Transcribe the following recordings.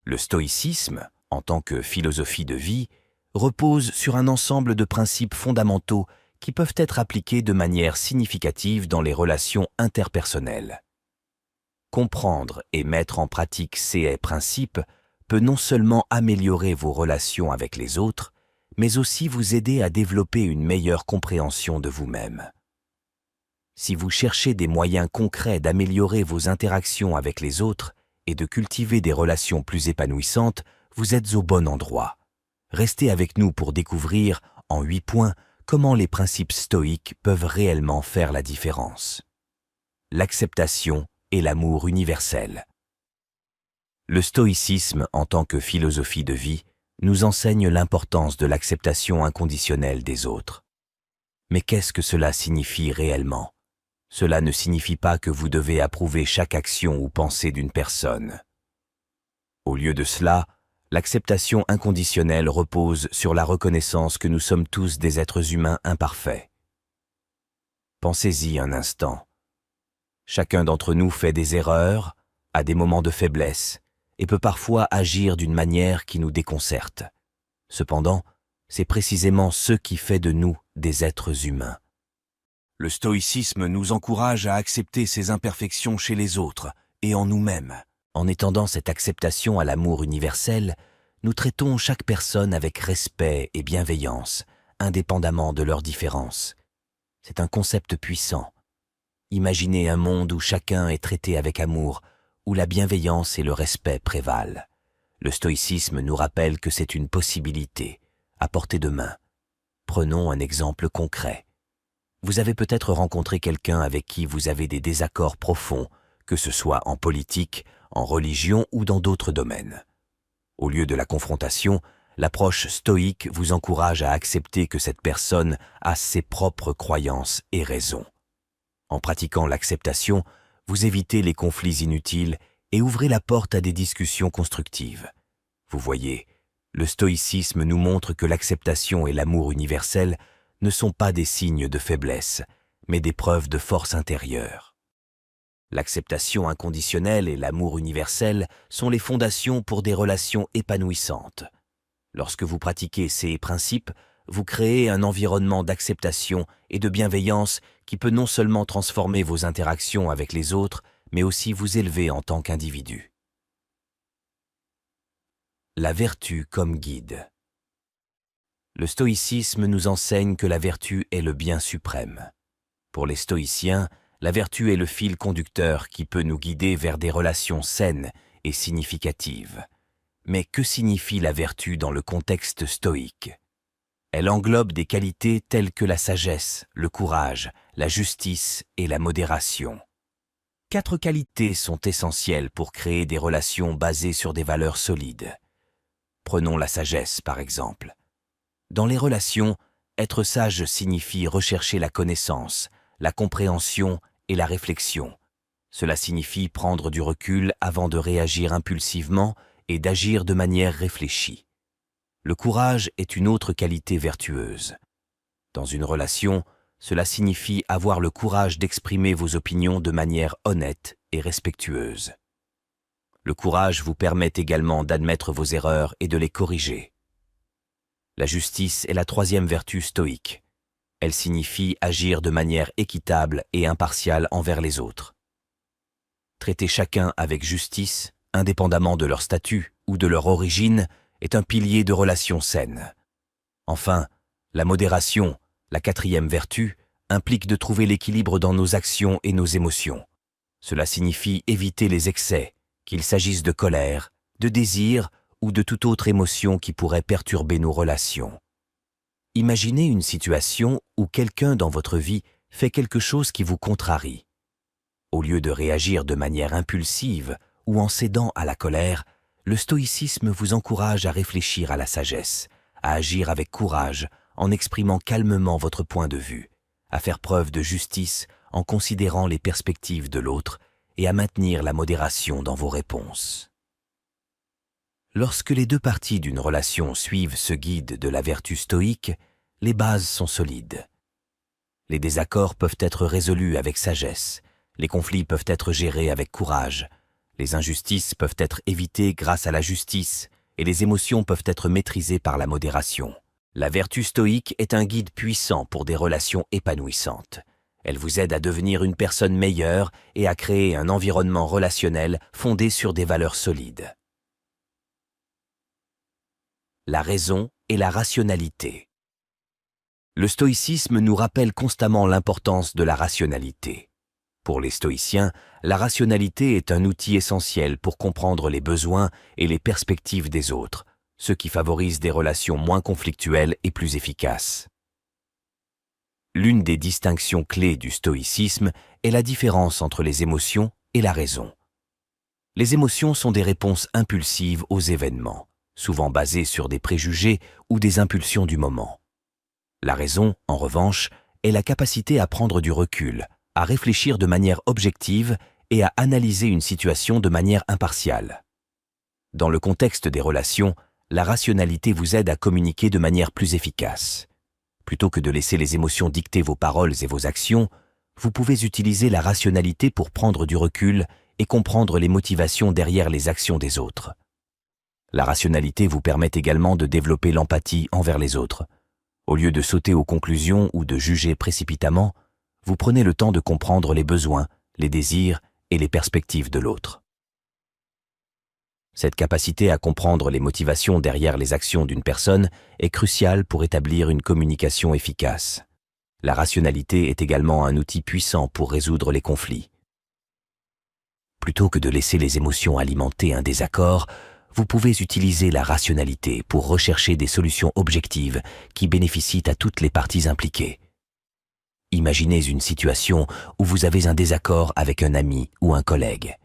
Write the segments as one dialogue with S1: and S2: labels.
S1: Le stoïcisme, en tant que philosophie de vie, repose sur un ensemble de principes fondamentaux qui peuvent être appliqués de manière significative dans les relations interpersonnelles. Comprendre et mettre en pratique ces principes peut non seulement améliorer vos relations avec les autres, mais aussi vous aider à développer une meilleure compréhension de vous-même. Si vous cherchez des moyens concrets d'améliorer vos interactions avec les autres et de cultiver des relations plus épanouissantes, vous êtes au bon endroit. Restez avec nous pour découvrir, en 8 points, comment les principes stoïques peuvent réellement faire la différence. L'acceptation et l'amour universel. Le stoïcisme, en tant que philosophie de vie, nous enseigne l'importance de l'acceptation inconditionnelle des autres. Mais qu'est-ce que cela signifie réellement? Cela ne signifie pas que vous devez approuver chaque action ou pensée d'une personne. Au lieu de cela, l'acceptation inconditionnelle repose sur la reconnaissance que nous sommes tous des êtres humains imparfaits. Pensez-y un instant. Chacun d'entre nous fait des erreurs, a des moments de faiblesse, et peut parfois agir d'une manière qui nous déconcerte. Cependant, c'est précisément ce qui fait de nous des êtres humains. Le stoïcisme nous encourage à accepter ces imperfections chez les autres et en nous-mêmes. En étendant cette acceptation à l'amour universel, nous traitons chaque personne avec respect et bienveillance, indépendamment de leurs différences. C'est un concept puissant. Imaginez un monde où chacun est traité avec amour, où la bienveillance et le respect prévalent. Le stoïcisme nous rappelle que c'est une possibilité, à portée de main. Prenons un exemple concret. Vous avez peut-être rencontré quelqu'un avec qui vous avez des désaccords profonds, que ce soit en politique, en religion ou dans d'autres domaines. Au lieu de la confrontation, l'approche stoïque vous encourage à accepter que cette personne a ses propres croyances et raisons. En pratiquant l'acceptation, vous évitez les conflits inutiles et ouvrez la porte à des discussions constructives. Vous voyez, le stoïcisme nous montre que l'acceptation et l'amour universel ne sont pas des signes de faiblesse, mais des preuves de force intérieure. L'acceptation inconditionnelle et l'amour universel sont les fondations pour des relations épanouissantes. Lorsque vous pratiquez ces principes, vous créez un environnement d'acceptation et de bienveillance qui peut non seulement transformer vos interactions avec les autres, mais aussi vous élever en tant qu'individu. La vertu comme guide. Le stoïcisme nous enseigne que la vertu est le bien suprême. Pour les stoïciens, la vertu est le fil conducteur qui peut nous guider vers des relations saines et significatives. Mais que signifie la vertu dans le contexte stoïque? Elle englobe des qualités telles que la sagesse, le courage, la justice et la modération. 4 qualités sont essentielles pour créer des relations basées sur des valeurs solides. Prenons la sagesse, par exemple. Dans les relations, être sage signifie rechercher la connaissance, la compréhension et la réflexion. Cela signifie prendre du recul avant de réagir impulsivement et d'agir de manière réfléchie. Le courage est une autre qualité vertueuse. Dans une relation, cela signifie avoir le courage d'exprimer vos opinions de manière honnête et respectueuse. Le courage vous permet également d'admettre vos erreurs et de les corriger. La justice est la 3e vertu stoïque. Elle signifie agir de manière équitable et impartiale envers les autres. Traiter chacun avec justice, indépendamment de leur statut ou de leur origine, est un pilier de relations saines. Enfin, la modération, la 4e vertu, implique de trouver l'équilibre dans nos actions et nos émotions. Cela signifie éviter les excès, qu'il s'agisse de colère, de désir ou de toute autre émotion qui pourrait perturber nos relations. Imaginez une situation où quelqu'un dans votre vie fait quelque chose qui vous contrarie. Au lieu de réagir de manière impulsive ou en cédant à la colère, le stoïcisme vous encourage à réfléchir à la sagesse, à agir avec courage en exprimant calmement votre point de vue, à faire preuve de justice en considérant les perspectives de l'autre et à maintenir la modération dans vos réponses. Lorsque les 2 parties d'une relation suivent ce guide de la vertu stoïque, les bases sont solides. Les désaccords peuvent être résolus avec sagesse, les conflits peuvent être gérés avec courage, Les injustices peuvent être évitées grâce à la justice et les émotions peuvent être maîtrisées par la modération. La vertu stoïque est un guide puissant pour des relations épanouissantes. Elle vous aide à devenir une personne meilleure et à créer un environnement relationnel fondé sur des valeurs solides. La raison et la rationalité. Le stoïcisme nous rappelle constamment l'importance de la rationalité. Pour les stoïciens, la rationalité est un outil essentiel pour comprendre les besoins et les perspectives des autres, ce qui favorise des relations moins conflictuelles et plus efficaces. L'une des distinctions clés du stoïcisme est la différence entre les émotions et la raison. Les émotions sont des réponses impulsives aux événements, souvent basées sur des préjugés ou des impulsions du moment. La raison, en revanche, est la capacité à prendre du recul, à réfléchir de manière objective et à analyser une situation de manière impartiale. Dans le contexte des relations, la rationalité vous aide à communiquer de manière plus efficace. Plutôt que de laisser les émotions dicter vos paroles et vos actions, vous pouvez utiliser la rationalité pour prendre du recul et comprendre les motivations derrière les actions des autres. La rationalité vous permet également de développer l'empathie envers les autres. Au lieu de sauter aux conclusions ou de juger précipitamment, vous prenez le temps de comprendre les besoins, les désirs et les perspectives de l'autre. Cette capacité à comprendre les motivations derrière les actions d'une personne est cruciale pour établir une communication efficace. La rationalité est également un outil puissant pour résoudre les conflits. Plutôt que de laisser les émotions alimenter un désaccord, vous pouvez utiliser la rationalité pour rechercher des solutions objectives qui bénéficient à toutes les parties impliquées. Imaginez une situation où vous avez un désaccord avec un ami ou un collègue.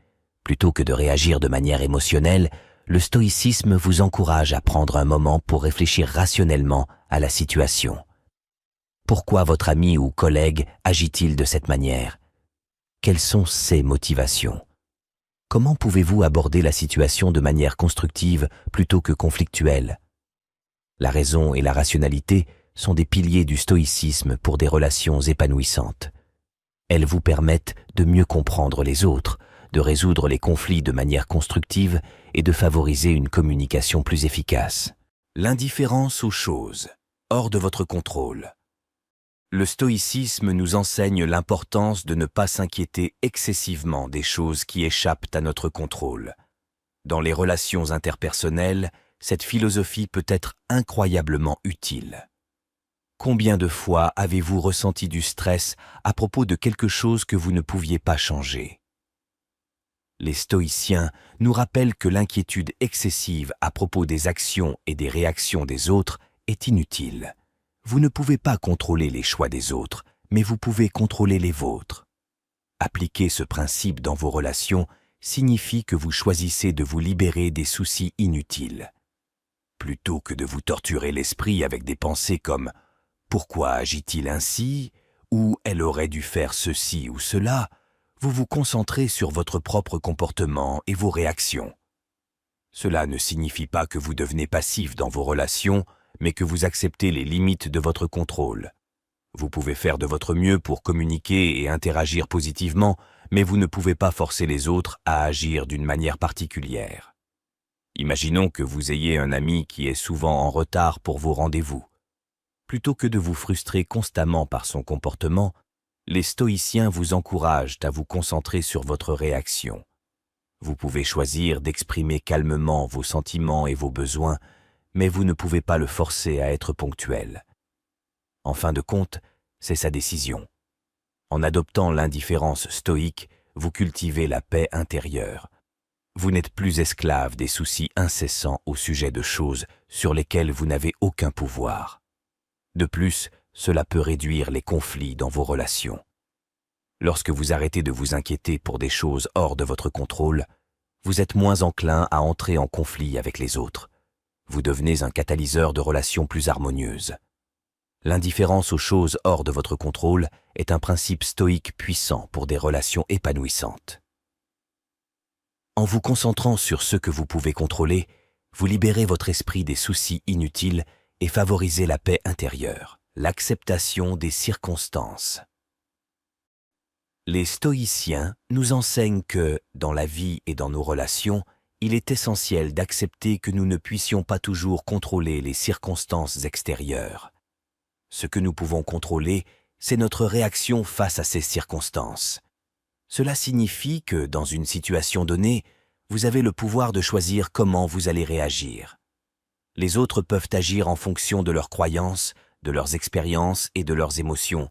S1: Plutôt que de réagir de manière émotionnelle, le stoïcisme vous encourage à prendre un moment pour réfléchir rationnellement à la situation. Pourquoi votre ami ou collègue agit-il de cette manière? Quelles sont ses motivations? Comment pouvez-vous aborder la situation de manière constructive plutôt que conflictuelle? La raison et la rationalité sont des piliers du stoïcisme pour des relations épanouissantes. Elles vous permettent de mieux comprendre les autres, de résoudre les conflits de manière constructive et de favoriser une communication plus efficace. L'indifférence aux choses, hors de votre contrôle. Le stoïcisme nous enseigne l'importance de ne pas s'inquiéter excessivement des choses qui échappent à notre contrôle. Dans les relations interpersonnelles, cette philosophie peut être incroyablement utile. Combien de fois avez-vous ressenti du stress à propos de quelque chose que vous ne pouviez pas changer? Les stoïciens nous rappellent que l'inquiétude excessive à propos des actions et des réactions des autres est inutile. Vous ne pouvez pas contrôler les choix des autres, mais vous pouvez contrôler les vôtres. Appliquer ce principe dans vos relations signifie que vous choisissez de vous libérer des soucis inutiles. Plutôt que de vous torturer l'esprit avec des pensées comme « Pourquoi agit-il ainsi ?» ou « Elle aurait dû faire ceci ou cela ?» vous vous concentrez sur votre propre comportement et vos réactions. Cela ne signifie pas que vous devenez passif dans vos relations, mais que vous acceptez les limites de votre contrôle. Vous pouvez faire de votre mieux pour communiquer et interagir positivement, mais vous ne pouvez pas forcer les autres à agir d'une manière particulière. Imaginons que vous ayez un ami qui est souvent en retard pour vos rendez-vous. Plutôt que de vous frustrer constamment par son comportement, les stoïciens vous encouragent à vous concentrer sur votre réaction. Vous pouvez choisir d'exprimer calmement vos sentiments et vos besoins, mais vous ne pouvez pas le forcer à être ponctuel. En fin de compte, c'est sa décision. En adoptant l'indifférence stoïque, vous cultivez la paix intérieure. Vous n'êtes plus esclave des soucis incessants au sujet de choses sur lesquelles vous n'avez aucun pouvoir. De plus, cela peut réduire les conflits dans vos relations. Lorsque vous arrêtez de vous inquiéter pour des choses hors de votre contrôle, vous êtes moins enclin à entrer en conflit avec les autres. Vous devenez un catalyseur de relations plus harmonieuses. L'indifférence aux choses hors de votre contrôle est un principe stoïque puissant pour des relations épanouissantes. En vous concentrant sur ce que vous pouvez contrôler, vous libérez votre esprit des soucis inutiles et favorisez la paix intérieure. L'acceptation des circonstances. Les stoïciens nous enseignent que, dans la vie et dans nos relations, il est essentiel d'accepter que nous ne puissions pas toujours contrôler les circonstances extérieures. Ce que nous pouvons contrôler, c'est notre réaction face à ces circonstances. Cela signifie que, dans une situation donnée, vous avez le pouvoir de choisir comment vous allez réagir. Les autres peuvent agir en fonction de leurs croyances, de leurs expériences et de leurs émotions,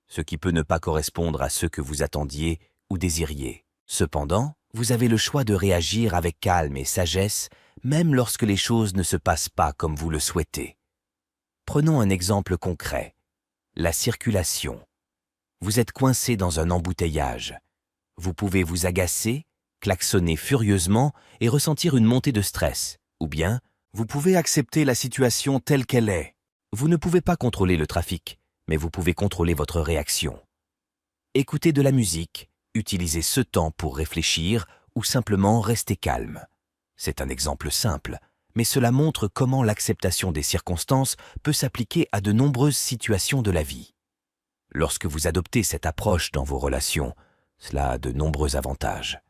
S1: ce qui peut ne pas correspondre à ce que vous attendiez ou désiriez. Cependant, vous avez le choix de réagir avec calme et sagesse, même lorsque les choses ne se passent pas comme vous le souhaitez. Prenons un exemple concret. La circulation. Vous êtes coincé dans un embouteillage. Vous pouvez vous agacer, klaxonner furieusement et ressentir une montée de stress. Ou bien, vous pouvez accepter la situation telle qu'elle est. Vous ne pouvez pas contrôler le trafic, mais vous pouvez contrôler votre réaction. Écoutez de la musique, utilisez ce temps pour réfléchir ou simplement rester calme. C'est un exemple simple, mais cela montre comment l'acceptation des circonstances peut s'appliquer à de nombreuses situations de la vie. Lorsque vous adoptez cette approche dans vos relations, cela a de nombreux avantages.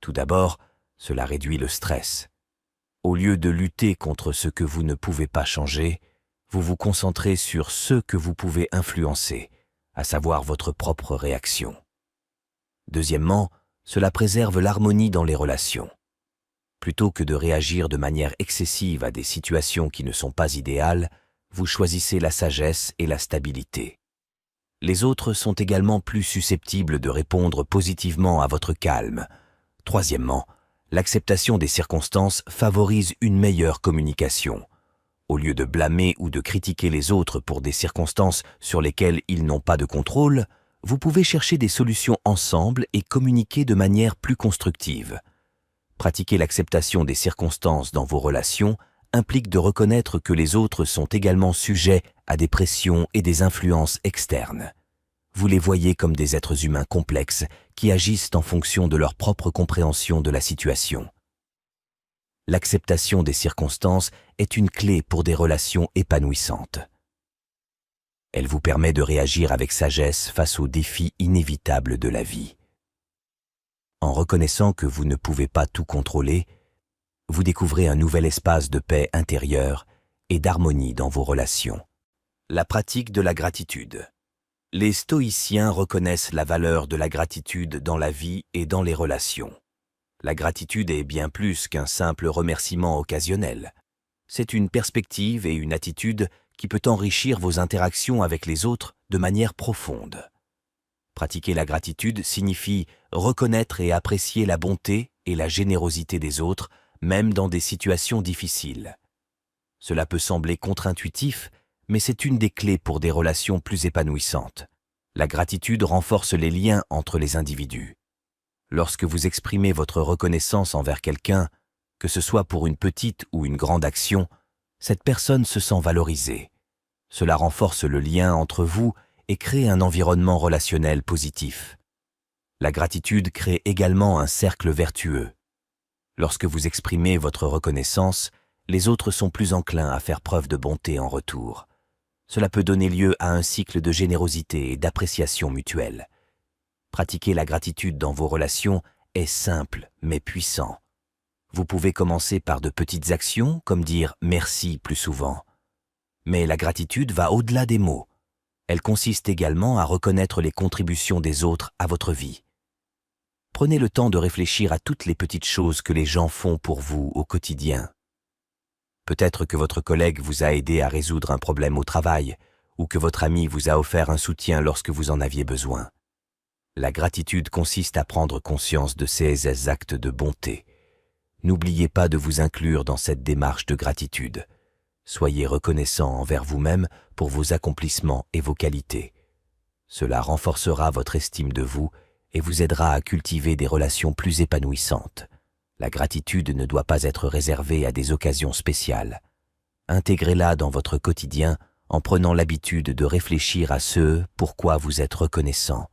S1: Tout d'abord, cela réduit le stress. Au lieu de lutter contre ce que vous ne pouvez pas changer, vous vous concentrez sur ce que vous pouvez influencer, à savoir votre propre réaction. Deuxièmement, cela préserve l'harmonie dans les relations. Plutôt que de réagir de manière excessive à des situations qui ne sont pas idéales, vous choisissez la sagesse et la stabilité. Les autres sont également plus susceptibles de répondre positivement à votre calme. Troisièmement, l'acceptation des circonstances favorise une meilleure communication. Au lieu de blâmer ou de critiquer les autres pour des circonstances sur lesquelles ils n'ont pas de contrôle, vous pouvez chercher des solutions ensemble et communiquer de manière plus constructive. Pratiquer l'acceptation des circonstances dans vos relations implique de reconnaître que les autres sont également sujets à des pressions et des influences externes. Vous les voyez comme des êtres humains complexes qui agissent en fonction de leur propre compréhension de la situation. L'acceptation des circonstances est une clé pour des relations épanouissantes. Elle vous permet de réagir avec sagesse face aux défis inévitables de la vie. En reconnaissant que vous ne pouvez pas tout contrôler, vous découvrez un nouvel espace de paix intérieure et d'harmonie dans vos relations. La pratique de la gratitude. Les stoïciens reconnaissent la valeur de la gratitude dans la vie et dans les relations. La gratitude est bien plus qu'un simple remerciement occasionnel. C'est une perspective et une attitude qui peut enrichir vos interactions avec les autres de manière profonde. Pratiquer la gratitude signifie reconnaître et apprécier la bonté et la générosité des autres, même dans des situations difficiles. Cela peut sembler contre-intuitif, mais c'est une des clés pour des relations plus épanouissantes. La gratitude renforce les liens entre les individus. Lorsque vous exprimez votre reconnaissance envers quelqu'un, que ce soit pour une petite ou une grande action, cette personne se sent valorisée. Cela renforce le lien entre vous et crée un environnement relationnel positif. La gratitude crée également un cercle vertueux. Lorsque vous exprimez votre reconnaissance, les autres sont plus enclins à faire preuve de bonté en retour. Cela peut donner lieu à un cycle de générosité et d'appréciation mutuelle. Pratiquer la gratitude dans vos relations est simple mais puissant. Vous pouvez commencer par de petites actions comme dire « merci » plus souvent. Mais la gratitude va au-delà des mots. Elle consiste également à reconnaître les contributions des autres à votre vie. Prenez le temps de réfléchir à toutes les petites choses que les gens font pour vous au quotidien. Peut-être que votre collègue vous a aidé à résoudre un problème au travail ou que votre ami vous a offert un soutien lorsque vous en aviez besoin. La gratitude consiste à prendre conscience de ces actes de bonté. N'oubliez pas de vous inclure dans cette démarche de gratitude. Soyez reconnaissant envers vous-même pour vos accomplissements et vos qualités. Cela renforcera votre estime de vous et vous aidera à cultiver des relations plus épanouissantes. La gratitude ne doit pas être réservée à des occasions spéciales. Intégrez-la dans votre quotidien en prenant l'habitude de réfléchir à ce pourquoi vous êtes reconnaissant.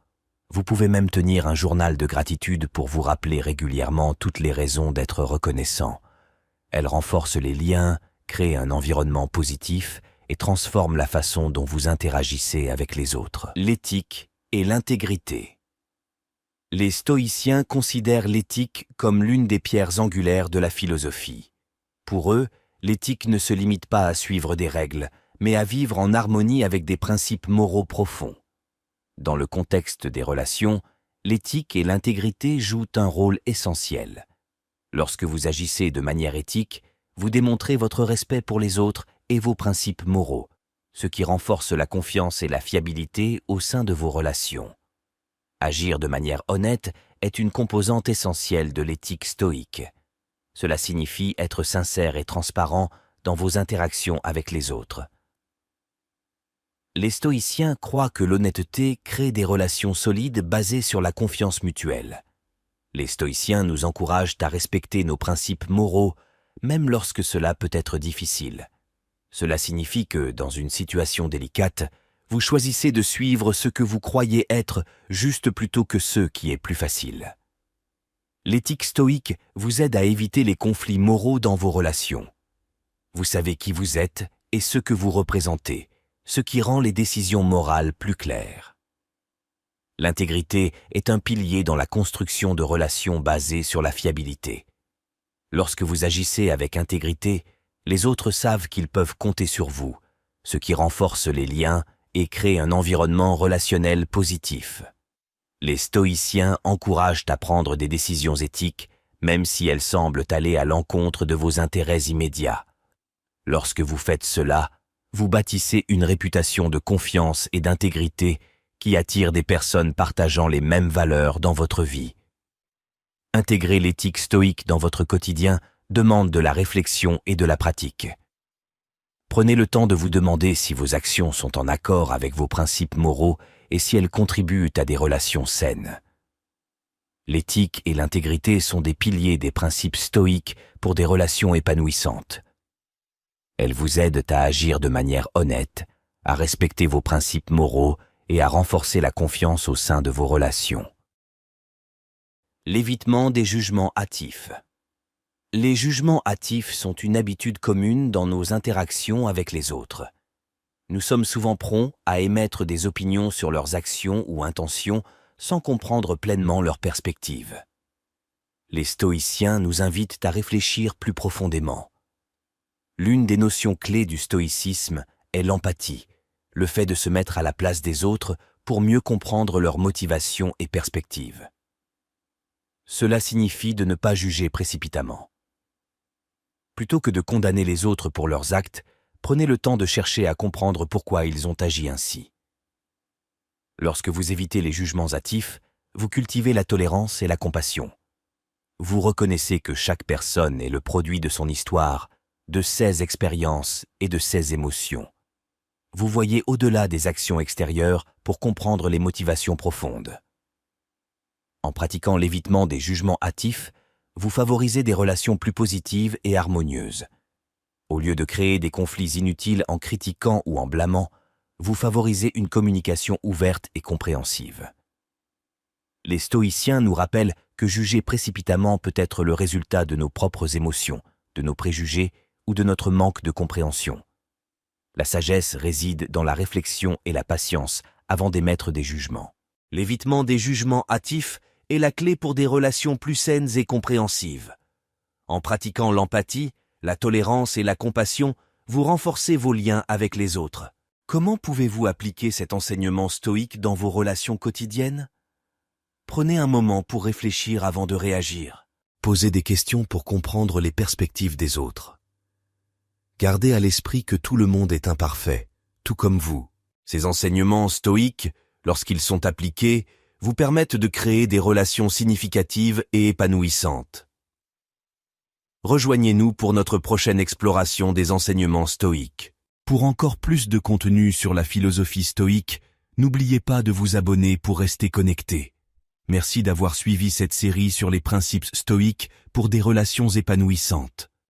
S1: Vous pouvez même tenir un journal de gratitude pour vous rappeler régulièrement toutes les raisons d'être reconnaissant. Elle renforce les liens, crée un environnement positif et transforme la façon dont vous interagissez avec les autres. L'éthique et l'intégrité. Les stoïciens considèrent l'éthique comme l'une des pierres angulaires de la philosophie. Pour eux, l'éthique ne se limite pas à suivre des règles, mais à vivre en harmonie avec des principes moraux profonds. Dans le contexte des relations, l'éthique et l'intégrité jouent un rôle essentiel. Lorsque vous agissez de manière éthique, vous démontrez votre respect pour les autres et vos principes moraux, ce qui renforce la confiance et la fiabilité au sein de vos relations. Agir de manière honnête est une composante essentielle de l'éthique stoïque. Cela signifie être sincère et transparent dans vos interactions avec les autres. Les stoïciens croient que l'honnêteté crée des relations solides basées sur la confiance mutuelle. Les stoïciens nous encouragent à respecter nos principes moraux, même lorsque cela peut être difficile. Cela signifie que, dans une situation délicate, vous choisissez de suivre ce que vous croyez être juste plutôt que ce qui est plus facile. L'éthique stoïque vous aide à éviter les conflits moraux dans vos relations. Vous savez qui vous êtes et ce que vous représentez, ce qui rend les décisions morales plus claires. L'intégrité est un pilier dans la construction de relations basées sur la fiabilité. Lorsque vous agissez avec intégrité, les autres savent qu'ils peuvent compter sur vous, ce qui renforce les liens et crée un environnement relationnel positif. Les stoïciens encouragent à prendre des décisions éthiques, même si elles semblent aller à l'encontre de vos intérêts immédiats. Lorsque vous faites cela, vous bâtissez une réputation de confiance et d'intégrité qui attire des personnes partageant les mêmes valeurs dans votre vie. Intégrer l'éthique stoïque dans votre quotidien demande de la réflexion et de la pratique. Prenez le temps de vous demander si vos actions sont en accord avec vos principes moraux et si elles contribuent à des relations saines. L'éthique et l'intégrité sont des piliers des principes stoïques pour des relations épanouissantes. Elles vous aident à agir de manière honnête, à respecter vos principes moraux et à renforcer la confiance au sein de vos relations. L'évitement des jugements hâtifs. Les jugements hâtifs sont une habitude commune dans nos interactions avec les autres. Nous sommes souvent prompts à émettre des opinions sur leurs actions ou intentions sans comprendre pleinement leur perspective. Les stoïciens nous invitent à réfléchir plus profondément. L'une des notions clés du stoïcisme est l'empathie, le fait de se mettre à la place des autres pour mieux comprendre leurs motivations et perspectives. Cela signifie de ne pas juger précipitamment. Plutôt que de condamner les autres pour leurs actes, prenez le temps de chercher à comprendre pourquoi ils ont agi ainsi. Lorsque vous évitez les jugements hâtifs, vous cultivez la tolérance et la compassion. Vous reconnaissez que chaque personne est le produit de son histoire, de ses expériences et de ses émotions. Vous voyez au-delà des actions extérieures pour comprendre les motivations profondes. En pratiquant l'évitement des jugements hâtifs, vous favorisez des relations plus positives et harmonieuses. Au lieu de créer des conflits inutiles en critiquant ou en blâmant, vous favorisez une communication ouverte et compréhensive. Les stoïciens nous rappellent que juger précipitamment peut être le résultat de nos propres émotions, de nos préjugés ou de notre manque de compréhension. La sagesse réside dans la réflexion et la patience avant d'émettre des jugements. L'évitement des jugements hâtifs est la clé pour des relations plus saines et compréhensives. En pratiquant l'empathie, la tolérance et la compassion, vous renforcez vos liens avec les autres. Comment pouvez-vous appliquer cet enseignement stoïque dans vos relations quotidiennes? Prenez un moment pour réfléchir avant de réagir. Posez des questions pour comprendre les perspectives des autres. Gardez à l'esprit que tout le monde est imparfait, tout comme vous. Ces enseignements stoïques, lorsqu'ils sont appliqués, vous permettent de créer des relations significatives et épanouissantes. Rejoignez-nous pour notre prochaine exploration des enseignements stoïques. Pour encore plus de contenu sur la philosophie stoïque, n'oubliez pas de vous abonner pour rester connecté. Merci d'avoir suivi cette série sur les principes stoïques pour des relations épanouissantes.